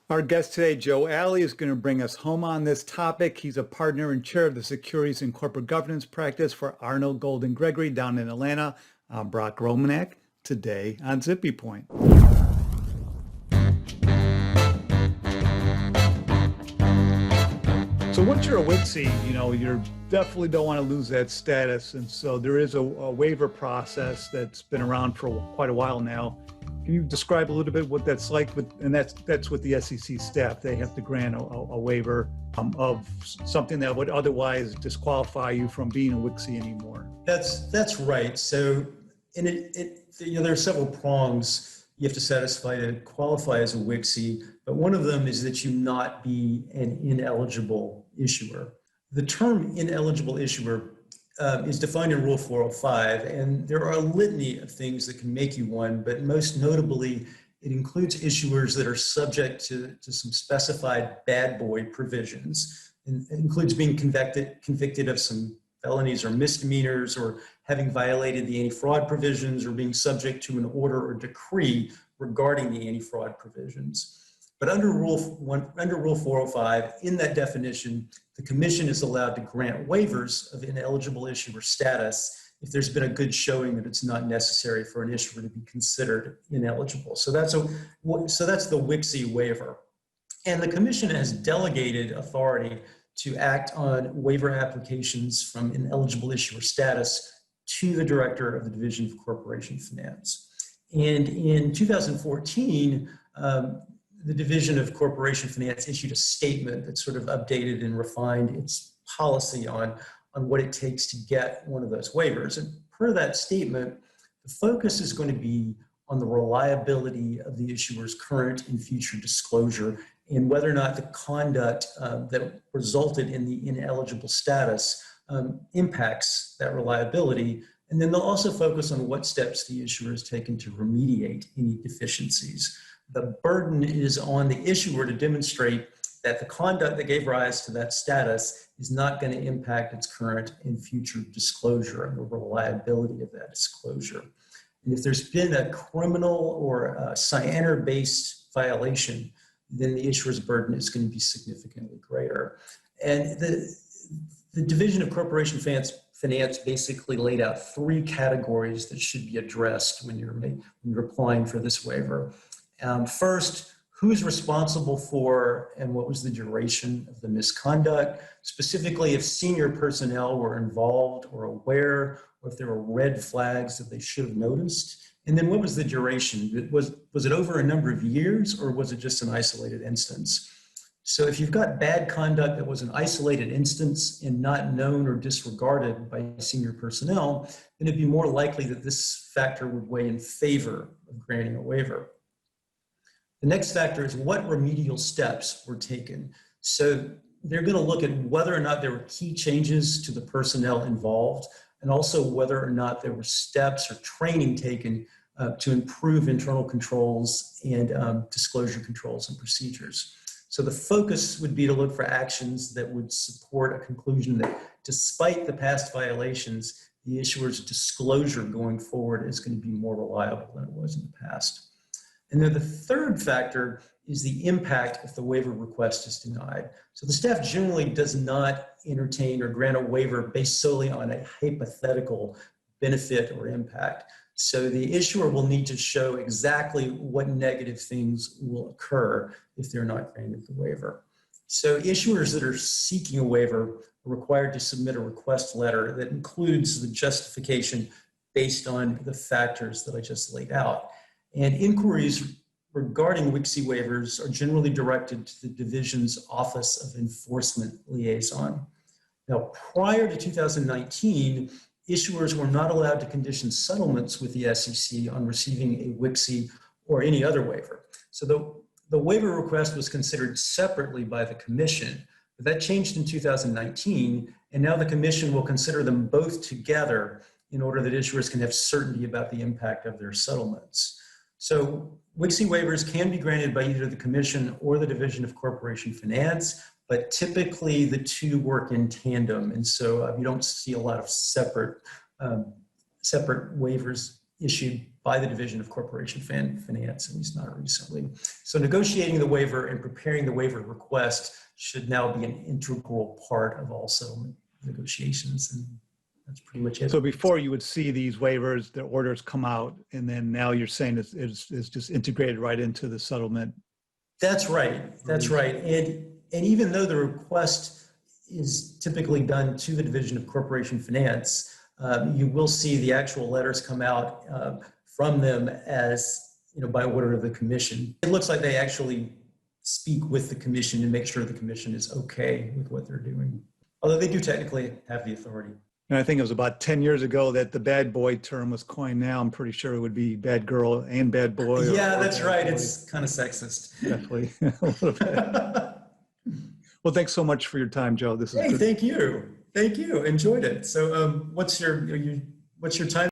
Our guest today, Joe Alley, is going to bring us home on this topic. He's a partner and chair of the Securities and Corporate Governance practice for Arnall, Gold and Gregory down in Atlanta. I'm Brock Romanek, today on Zippy Point. So once you're a WKSI, you definitely don't want to lose that status. And so there is a waiver process that's been around for quite a while now. Can you describe a little bit what that's like? And that's with the SEC staff. They have to grant a waiver of something that would otherwise disqualify you from being a WKSI anymore. That's right. So, there are several prongs you have to satisfy to qualify as a WKSI, but one of them is that you not be an ineligible issuer. The term ineligible issuer is defined in Rule 405, and there are a litany of things that can make you one, but most notably, it includes issuers that are subject to some specified bad boy provisions. And it includes being convicted of some felonies or misdemeanors, or having violated the anti-fraud provisions, or being subject to an order or decree regarding the anti-fraud provisions. But under Rule 405, in that definition, the Commission is allowed to grant waivers of ineligible issuer status if there's been a good showing that it's not necessary for an issuer to be considered ineligible. So that's the WKSI waiver. And the Commission has delegated authority to act on waiver applications from ineligible issuer status to the Director of the Division of Corporation Finance. And in 2014, the Division of Corporation Finance issued a statement that sort of updated and refined its policy on what it takes to get one of those waivers. And per that statement, the focus is going to be on the reliability of the issuer's current and future disclosure, and whether or not the conduct that resulted in the ineligible status impacts that reliability. And then they'll also focus on what steps the issuer has taken to remediate any deficiencies. The burden is on the issuer to demonstrate that the conduct that gave rise to that status is not going to impact its current and future disclosure and the reliability of that disclosure. And if there's been a criminal or a cyanar-based violation, then the issuer's burden is going to be significantly greater. And the Division of Corporation Finance basically laid out three categories that should be addressed when you're applying for this waiver. First, who's responsible for and what was the duration of the misconduct? Specifically, if senior personnel were involved or aware, or if there were red flags that they should have noticed. And then what was the duration? Was it over a number of years, or was it just an isolated instance? So if you've got bad conduct that was an isolated instance and not known or disregarded by senior personnel, then it'd be more likely that this factor would weigh in favor of granting a waiver. The next factor is what remedial steps were taken. So they're going to look at whether or not there were key changes to the personnel involved, and also whether or not there were steps or training taken to improve internal controls and disclosure controls and procedures. So the focus would be to look for actions that would support a conclusion that despite the past violations, the issuer's disclosure going forward is going to be more reliable than it was in the past. And then the third factor is the impact if the waiver request is denied. So the staff generally does not entertain or grant a waiver based solely on a hypothetical benefit or impact. So the issuer will need to show exactly what negative things will occur if they're not granted the waiver. So issuers that are seeking a waiver are required to submit a request letter that includes the justification based on the factors that I just laid out. And inquiries regarding WKSI waivers are generally directed to the division's Office of Enforcement Liaison. Now, prior to 2019, issuers were not allowed to condition settlements with the SEC on receiving a WKSI or any other waiver. So the waiver request was considered separately by the Commission, but that changed in 2019, and now the Commission will consider them both together in order that issuers can have certainty about the impact of their settlements. So WKSI waivers can be granted by either the Commission or the Division of Corporation Finance, but typically the two work in tandem. And so you don't see a lot of separate waivers issued by the Division of Corporation Finance, at least not recently. So negotiating the waiver and preparing the waiver request should now be an integral part of all settlement negotiations, and that's pretty much it. So before you would see these waivers, the orders come out, and then now you're saying it's just integrated right into the settlement. That's right. That's right. And even though the request is typically done to the Division of Corporation Finance, you will see the actual letters come out from them as, by order of the commission. It looks like they actually speak with the commission and make sure the commission is okay with what they're doing. Although they do technically have the authority. And I think it was about 10 years ago that the bad boy term was coined. Now I'm pretty sure it would be bad girl and bad boy. Yeah, that's right. It's kind of sexist. Definitely. A little bit. Well, thanks so much for your time, Joe. This is Hey, good. thank you. Thank you. Enjoyed it. So what's your time?